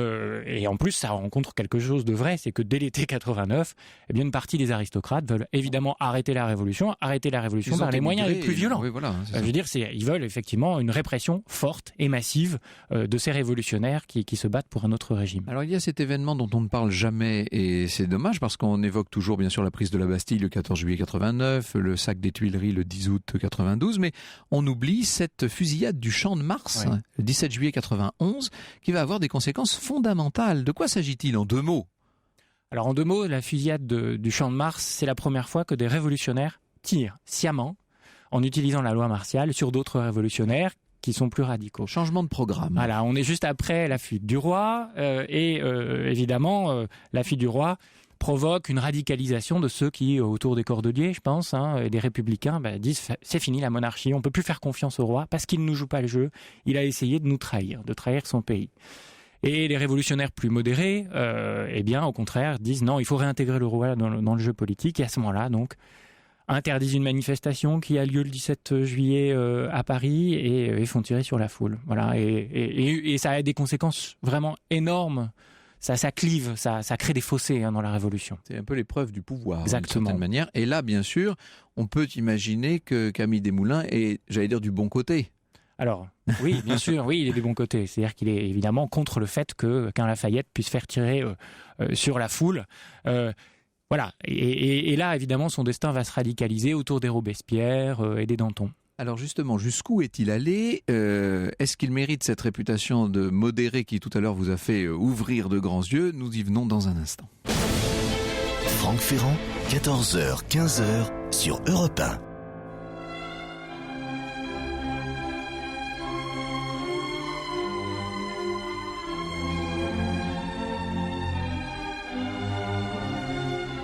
en plus ça rencontre quelque chose de vrai, c'est que dès l'été 89, eh bien une partie des aristocrates veulent évidemment arrêter la révolution par les moyens les plus violents. Oui, voilà, Je veux dire, ils veulent effectivement une répression forte et massive de ces révolutionnaires qui se battent pour un autre régime. Alors il y a cet événement dont on ne parle jamais et c'est dommage parce qu'on évoque toujours bien sûr la prise de la Bastille le 14 juillet 89, le sac des Tuileries le 10 août 92, mais on oublie cette fusillade du Champ de Mars, le 17 juillet 91, qui va avoir des conséquences fondamentales. De quoi s'agit-il en 2 mots? Alors en 2 mots, la fusillade du Champ de Mars, c'est la première fois que des révolutionnaires tirent sciemment, en utilisant la loi martiale, sur d'autres révolutionnaires qui sont plus radicaux. Changement de programme. Voilà, on est juste après la fuite du roi, évidemment, la fuite du roi provoque une radicalisation de ceux qui, autour des Cordeliers, je pense, et des républicains, disent c'est fini la monarchie, on ne peut plus faire confiance au roi parce qu'il ne nous joue pas le jeu, il a essayé de nous trahir, de trahir son pays. Et les révolutionnaires plus modérés, au contraire, disent non, il faut réintégrer le roi dans le jeu politique, et à ce moment-là, donc, interdisent une manifestation qui a lieu le 17 juillet à Paris et font tirer sur la foule. Voilà, et ça a des conséquences vraiment énormes. Ça clive, ça crée des fossés dans la Révolution. C'est un peu l'épreuve du pouvoir, d'une Exactement. certaine manière. Et là, bien sûr, on peut imaginer que Camille Desmoulins est, j'allais dire, du bon côté. Alors, oui, bien sûr, oui, il est du bon côté. C'est-à-dire qu'il est évidemment contre le fait qu'un Lafayette puisse faire tirer sur la foule. Voilà. Et là, évidemment, son destin va se radicaliser autour des Robespierre et des Danton. Alors justement, jusqu'où est-il allé? Est-ce qu'il mérite cette réputation de modéré qui tout à l'heure vous a fait ouvrir de grands yeux? Nous y venons dans un instant. Franck Ferrand, 14h, 15h sur Europe 1.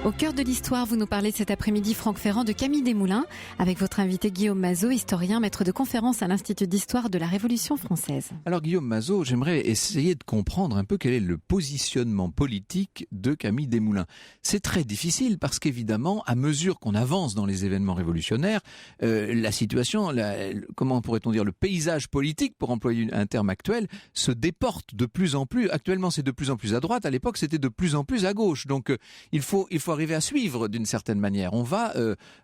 Au cœur de l'histoire, vous nous parlez cet après-midi, Franck Ferrand, de Camille Desmoulins, avec votre invité Guillaume Mazot, historien, maître de conférence à l'Institut d'histoire de la Révolution française. Alors Guillaume Mazot, j'aimerais essayer de comprendre un peu quel est le positionnement politique de Camille Desmoulins. C'est très difficile parce qu'évidemment, à mesure qu'on avance dans les événements révolutionnaires, la situation, comment pourrait-on dire, le paysage politique, pour employer un terme actuel, se déporte de plus en plus. Actuellement, c'est de plus en plus à droite. À l'époque, c'était de plus en plus à gauche. Donc, il faut arriver à suivre d'une certaine manière. On va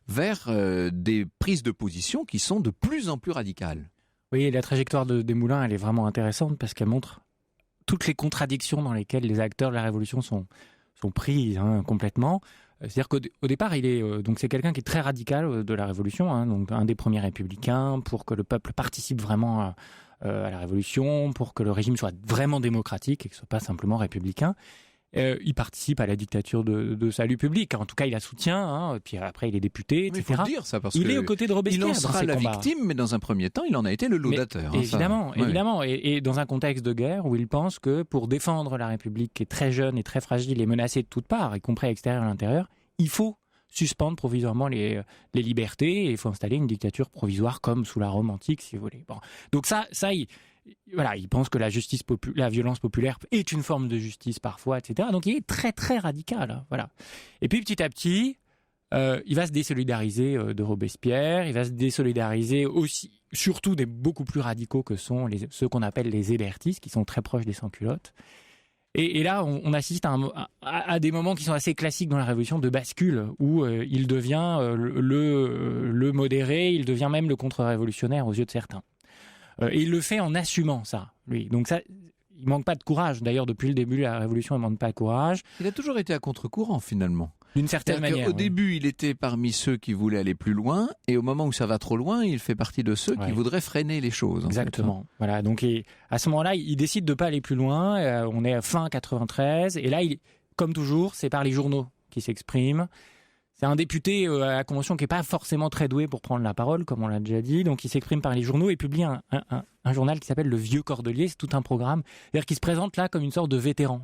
vers des prises de position qui sont de plus en plus radicales. Oui, la trajectoire de Desmoulins, elle est vraiment intéressante parce qu'elle montre toutes les contradictions dans lesquelles les acteurs de la Révolution sont pris complètement. C'est-à-dire qu'au départ, donc c'est quelqu'un qui est très radical de la Révolution, donc un des premiers républicains, pour que le peuple participe vraiment à la Révolution, pour que le régime soit vraiment démocratique et que ce ne soit pas simplement républicain. Il participe à la dictature de salut public. En tout cas, il la soutient. Puis après, il est député, etc. Il faut le dire ça parce il est aux côtés de Robespierre. Il en sera la victime, mais dans un premier temps, il en a été le laudateur. Évidemment. Et dans un contexte de guerre où il pense que pour défendre la République, qui est très jeune et très fragile et menacée de toutes parts, y compris à l'extérieur et à l'intérieur, il faut suspendre provisoirement les libertés et il faut installer une dictature provisoire comme sous la Rome antique, si vous voulez. Bon. Donc il pense que la violence populaire est une forme de justice parfois, etc. Donc il est très très radical. Voilà. Et puis petit à petit, il va se désolidariser de Robespierre, il va se désolidariser aussi, surtout des beaucoup plus radicaux que sont ceux qu'on appelle les hébertistes, qui sont très proches des sans-culottes. Et là, on assiste à des moments qui sont assez classiques dans la Révolution de bascule, où il devient le modéré, il devient même le contre-révolutionnaire aux yeux de certains. Et il le fait en assumant ça, lui. Donc ça, il manque pas de courage. D'ailleurs, depuis le début de la Révolution, il manque pas de courage. Il a toujours été à contre-courant, finalement. D'une certaine manière. Au début, il était parmi ceux qui voulaient aller plus loin, et au moment où ça va trop loin, il fait partie de ceux qui voudraient freiner les choses. Exactement. Voilà. Donc, à ce moment-là, il décide de pas aller plus loin. On est à fin 93, et là, comme toujours, c'est par les journaux qui s'expriment. C'est un député à la Convention qui n'est pas forcément très doué pour prendre la parole, comme on l'a déjà dit. Donc, il s'exprime par les journaux et publie un journal qui s'appelle Le Vieux Cordelier. C'est tout un programme. C'est-à-dire qu'il se présente là comme une sorte de vétéran.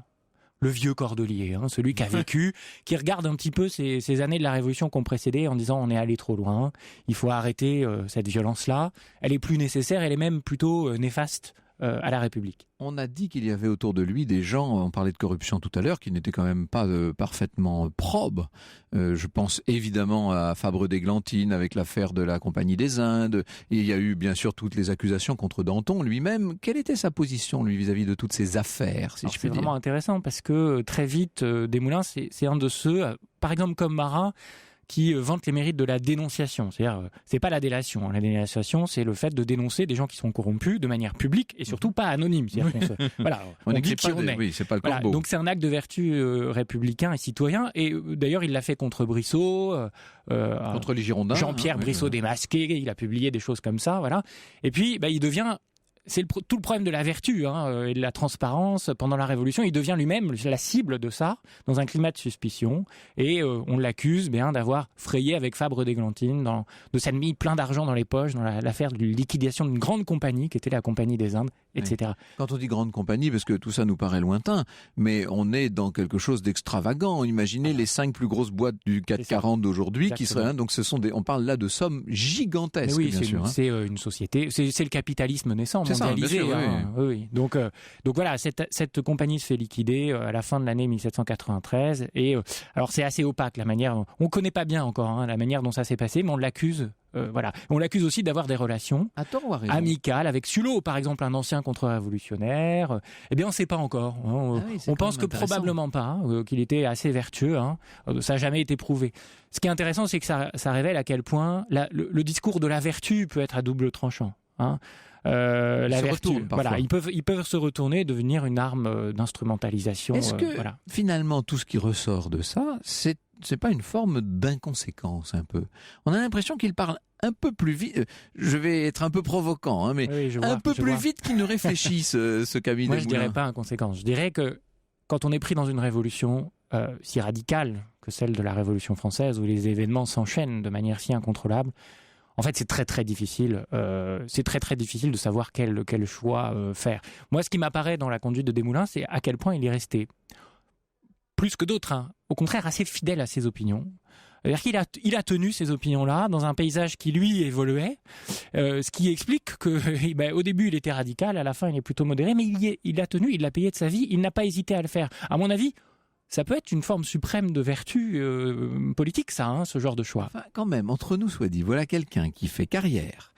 Le vieux cordelier, celui qui a vécu, qui regarde un petit peu ces années de la Révolution qui ont précédé en disant on est allé trop loin, il faut arrêter cette violence-là. Elle est plus nécessaire, elle est même plutôt néfaste à la République. On a dit qu'il y avait autour de lui des gens, on parlait de corruption tout à l'heure, qui n'étaient quand même pas parfaitement probes. Je pense évidemment à Fabre d'Églantine avec l'affaire de la Compagnie des Indes. Et il y a eu bien sûr toutes les accusations contre Danton lui-même. Quelle était sa position lui vis-à-vis de toutes ces affaires, si je puis dire ? C'est vraiment intéressant parce que très vite, Desmoulins, c'est un de ceux, par exemple comme Marat, qui vante les mérites de la dénonciation. C'est-à-dire, c'est pas la délation. La dénonciation, c'est le fait de dénoncer des gens qui sont corrompus de manière publique et surtout pas anonyme. C'est-à-dire on dit qui on est. Oui, c'est pas le corbeau. Donc c'est un acte de vertu républicain et citoyen. Et d'ailleurs, il l'a fait contre Brissot, contre les Girondins. Jean-Pierre Brissot démasqué. Il a publié des choses comme ça, voilà. Et puis, il devient. C'est tout le problème de la vertu et de la transparence. Pendant la Révolution, il devient lui-même la cible de ça, dans un climat de suspicion. Et on l'accuse d'avoir frayé avec Fabre d'Églantine, de s'être mis plein d'argent dans les poches, dans l'affaire de liquidation d'une grande compagnie, qui était la Compagnie des Indes, etc. Oui. Quand on dit grande compagnie, parce que tout ça nous paraît lointain, mais on est dans quelque chose d'extravagant. Imaginez les 5 plus grosses boîtes du CAC 40 d'aujourd'hui, qui seraient... donc on parle là de sommes gigantesques, oui, bien sûr. C'est une société, c'est le capitalisme naissant. Mondialisé, sûr, oui. Donc voilà, cette compagnie se fait liquider à la fin de l'année 1793 et alors c'est assez opaque la manière, on connaît pas bien encore la manière dont ça s'est passé, mais on l'accuse. On l'accuse aussi d'avoir des relations amicales avec Sullot, par exemple, un ancien contre-révolutionnaire. Eh bien, on ne sait pas encore. On pense que probablement pas, qu'il était assez vertueux. Ça n'a jamais été prouvé. Ce qui est intéressant, c'est que ça révèle à quel point le discours de la vertu peut être à double tranchant. La vertu, ils peuvent se retourner et devenir une arme d'instrumentalisation. Est-ce que finalement tout ce qui ressort de ça, c'est pas une forme d'inconséquence un peu ? On a l'impression qu'il parle un peu plus vite. Je vais être un peu provocant, mais un peu plus vite qu'il ne réfléchit ce Camille Desmoulins. Moi, je dirais pas inconséquence. Je dirais que quand on est pris dans une révolution si radicale que celle de la Révolution française, où les événements s'enchaînent de manière si incontrôlable. En fait, c'est très très difficile. C'est très très difficile de savoir quel choix faire. Moi, ce qui m'apparaît dans la conduite de Desmoulins, c'est à quel point il est resté plus que d'autres, au contraire, assez fidèle à ses opinions. C'est-à-dire qu'il a tenu ces opinions-là dans un paysage qui lui évoluait, ce qui explique que au début il était radical, à la fin il est plutôt modéré, mais il l'a tenu, il l'a payé de sa vie, il n'a pas hésité à le faire. À mon avis. Ça peut être une forme suprême de vertu politique, ça, ce genre de choix. Enfin, quand même, entre nous soit dit, voilà quelqu'un qui fait carrière,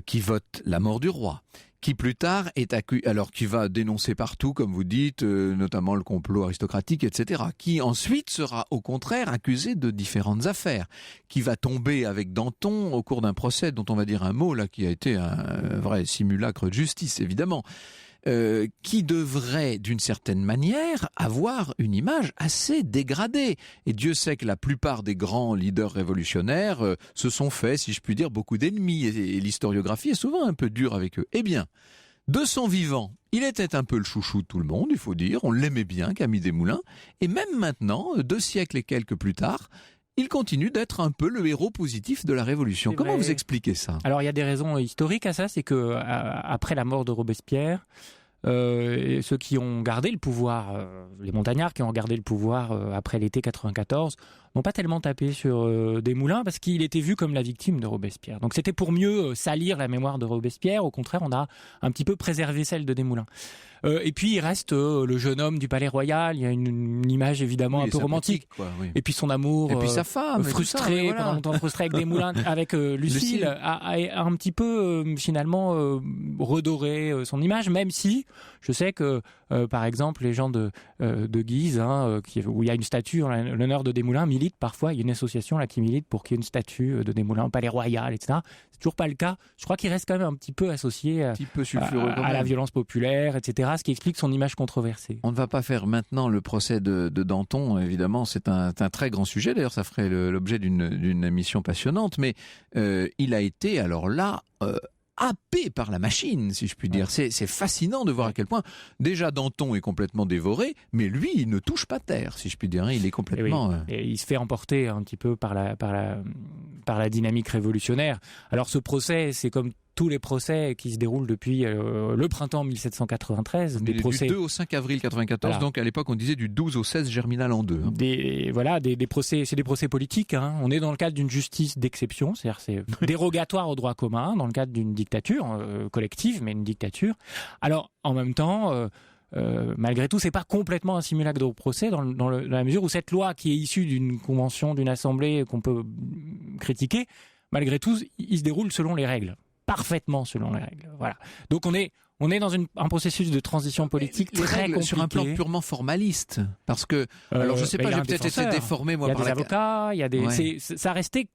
qui vote la mort du roi, qui plus tard qui va dénoncer partout, comme vous dites, notamment le complot aristocratique, etc., qui ensuite sera au contraire accusé de différentes affaires, qui va tomber avec Danton au cours d'un procès dont on va dire un mot là, qui a été un vrai simulacre de justice, évidemment. Qui devrait, d'une certaine manière, avoir une image assez dégradée. Et Dieu sait que la plupart des grands leaders révolutionnaires se sont fait, si je puis dire, beaucoup d'ennemis. Et l'historiographie est souvent un peu dure avec eux. Eh bien, de son vivant, il était un peu le chouchou de tout le monde, il faut dire. On l'aimait bien, Camille Desmoulins. Et même maintenant, 2 siècles et quelques plus tard, il continue d'être un peu le héros positif de la Révolution. C'est Comment vrai. vous expliquez ça ? Alors il y a des raisons historiques à ça, c'est que après la mort de Robespierre, ceux qui ont gardé le pouvoir, les montagnards qui ont gardé le pouvoir après l'été 94, n'ont pas tellement tapé sur Desmoulins parce qu'il était vu comme la victime de Robespierre. Donc c'était pour mieux salir la mémoire de Robespierre. Au contraire, on a un petit peu préservé celle de Desmoulins. Et puis il reste le jeune homme du Palais Royal. Il y a une image évidemment un peu romantique. Oui. Et puis son amour, et puis sa femme, frustré, voilà. pendant longtemps frustré avec Desmoulins, avec Lucille, a un petit peu finalement redoré son image, même si je sais que par exemple, les gens de Guise, où il y a une statue en l'honneur de Desmoulins, militent parfois. Il y a une association là qui milite pour qu'il y ait une statue de Desmoulins au Palais Royal, etc. C'est toujours pas le cas. Je crois qu'il reste quand même un petit peu associé à la violence populaire, etc. Ce qui explique son image controversée. On ne va pas faire maintenant le procès de Danton, évidemment, c'est un très grand sujet. D'ailleurs, ça ferait l'objet d'une émission passionnante. Mais il a été, alors là, happé par la machine, si je puis dire. C'est fascinant de voir à quel point, déjà, Danton est complètement dévoré, mais lui, il ne touche pas terre, si je puis dire. Il est complètement... Et il se fait emporter un petit peu par la dynamique révolutionnaire. Alors, ce procès, c'est comme tous les procès qui se déroulent depuis le printemps 1793. Du 2 au 5 avril 94, voilà. Donc à l'époque on disait du 12 au 16 germinal en 2. Des procès, c'est des procès politiques. On est dans le cadre d'une justice d'exception, c'est-à-dire c'est dérogatoire au droit commun, dans le cadre d'une dictature collective, mais une dictature. Alors en même temps... malgré tout, c'est pas complètement un simulacre de procès dans la mesure où cette loi qui est issue d'une convention, d'une assemblée qu'on peut critiquer, malgré tout, il se déroule selon les règles. Parfaitement selon les règles. Voilà. Donc on est dans un processus de transition politique très compliqué. Sur un plan purement formaliste. Parce que, alors je sais pas, j'ai peut-être été déformé moi par des avocats, il y a des... Ça restait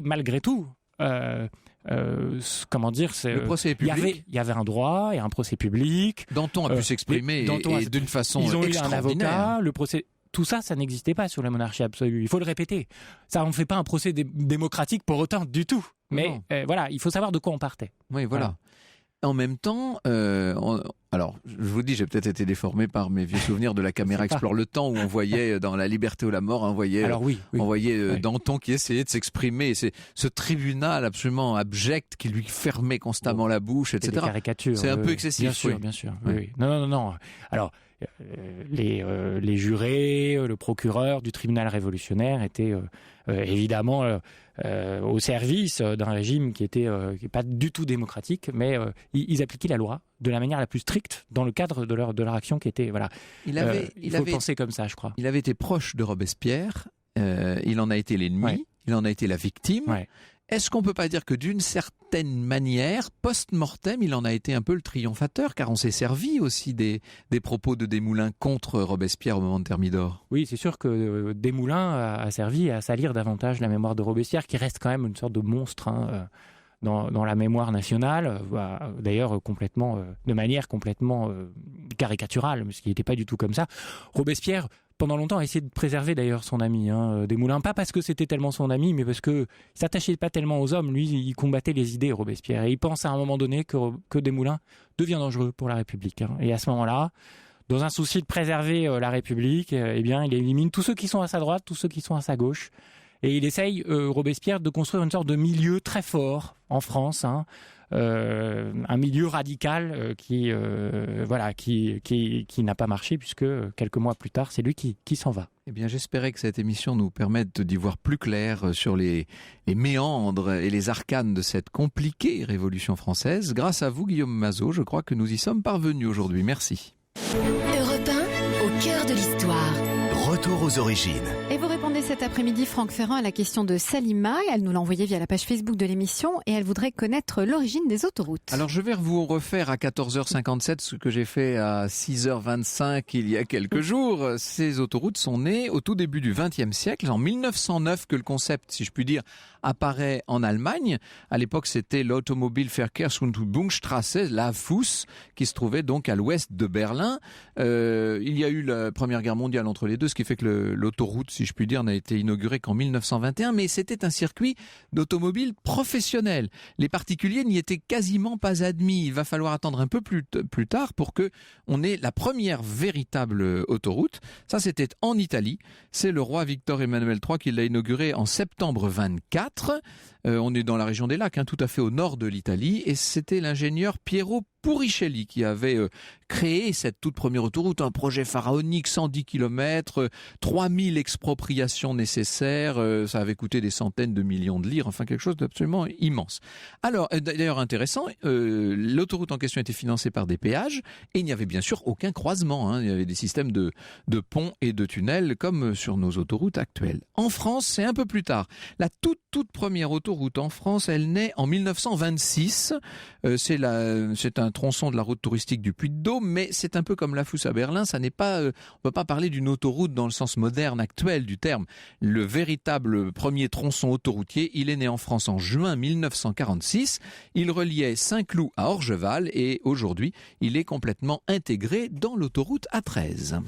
malgré tout... comment dire, le procès est public. Il y avait un droit, il y a un procès public. Danton a pu s'exprimer et d'une façon ils ont extraordinaire. Eu un avocat, le procès. Tout ça, ça n'existait pas sur la monarchie absolue. Il faut le répéter. Ça, on ne fait pas un procès démocratique pour autant du tout. Mais voilà, il faut savoir de quoi on partait. Oui, voilà. En même temps, alors, je vous dis, j'ai peut-être été déformé par mes vieux souvenirs de la caméra Explore le temps, où on voyait dans La Liberté ou la Mort, on voyait Danton qui essayait de s'exprimer. C'est ce tribunal absolument abject qui lui fermait constamment la bouche, etc. C'est des caricatures. C'est un peu excessif. Bien sûr. Oui. Non. Alors, les jurés, le procureur du tribunal révolutionnaire étaient évidemment au service d'un régime qui était pas du tout démocratique, mais ils appliquaient la loi de la manière la plus stricte dans le cadre de leur action qui était voilà. Il faut penser comme ça, je crois. Il avait été proche de Robespierre, il en a été l'ennemi, il en a été la victime. Ouais. Est-ce qu'on peut pas dire que d'une certaine manière, post-mortem, il en a été un peu le triomphateur, car on s'est servi aussi des propos de Desmoulins contre Robespierre au moment de Thermidor? Oui, c'est sûr que Desmoulins a servi à salir davantage la mémoire de Robespierre, qui reste quand même une sorte de monstre dans la mémoire nationale, d'ailleurs de manière complètement caricaturale, parce qu'il n'était pas du tout comme ça. Robespierre, pendant longtemps, a essayé de préserver d'ailleurs son ami, Desmoulins, pas parce que c'était tellement son ami, mais parce qu'il ne s'attachait pas tellement aux hommes. Lui, il combattait les idées, Robespierre. Et il pense à un moment donné que Desmoulins devient dangereux pour la République. Et à ce moment-là, dans un souci de préserver la République, il élimine tous ceux qui sont à sa droite, tous ceux qui sont à sa gauche. Et il essaye, Robespierre, de construire une sorte de milieu très fort en France, un milieu radical qui n'a pas marché, puisque quelques mois plus tard, c'est lui qui s'en va. Eh bien, j'espérais que cette émission nous permette d'y voir plus clair sur les méandres et les arcanes de cette compliquée Révolution française. Grâce à vous, Guillaume Mazot, je crois que nous y sommes parvenus aujourd'hui. Merci. Europe 1, au cœur de l'histoire. Retour aux origines. Et vous répondez cet après-midi, Franck Ferrand, à la question de Salima. Elle nous l'a envoyée via la page Facebook de l'émission et elle voudrait connaître l'origine des autoroutes. Alors je vais vous refaire à 14h57 ce que j'ai fait à 6h25 il y a quelques jours. Ces autoroutes sont nées au tout début du XXe siècle, en 1909 que le concept, si je puis dire, apparaît en Allemagne. À l'époque, c'était l'Automobilverkehrsverbundstrasse, la FUS, qui se trouvait donc à l'ouest de Berlin. Il y a eu la Première Guerre mondiale entre les deux, ce qui fait que l'autoroute, si je puis dire, n'a été inaugurée qu'en 1921, mais c'était un circuit d'automobile professionnel. Les particuliers n'y étaient quasiment pas admis. Il va falloir attendre un peu plus tard pour que on ait la première véritable autoroute. Ça, c'était en Italie. C'est le roi Victor Emmanuel III qui l'a inaugurée en septembre 24. On est dans la région des lacs, tout à fait au nord de l'Italie, et c'était l'ingénieur Piero Puricelli qui avait créé cette toute première autoroute, un projet pharaonique, 110 km, 3000 expropriations nécessaires, ça avait coûté des centaines de millions de livres, enfin quelque chose d'absolument immense. Alors, d'ailleurs intéressant, l'autoroute en question était financée par des péages, et il n'y avait bien sûr aucun croisement, il y avait des systèmes de ponts et de tunnels, comme sur nos autoroutes actuelles. En France, c'est un peu plus tard. La toute première autoroute en France, elle naît en 1926, c'est un tronçon de la route touristique du Puy-de-Dôme, mais c'est un peu comme la Fosse à Berlin, ça n'est pas, on peut pas parler d'une autoroute dans le sens moderne actuel du terme. Le véritable premier tronçon autoroutier, il est né en France en juin 1946. Il reliait Saint-Cloud à Orgeval et aujourd'hui, il est complètement intégré dans l'autoroute A13.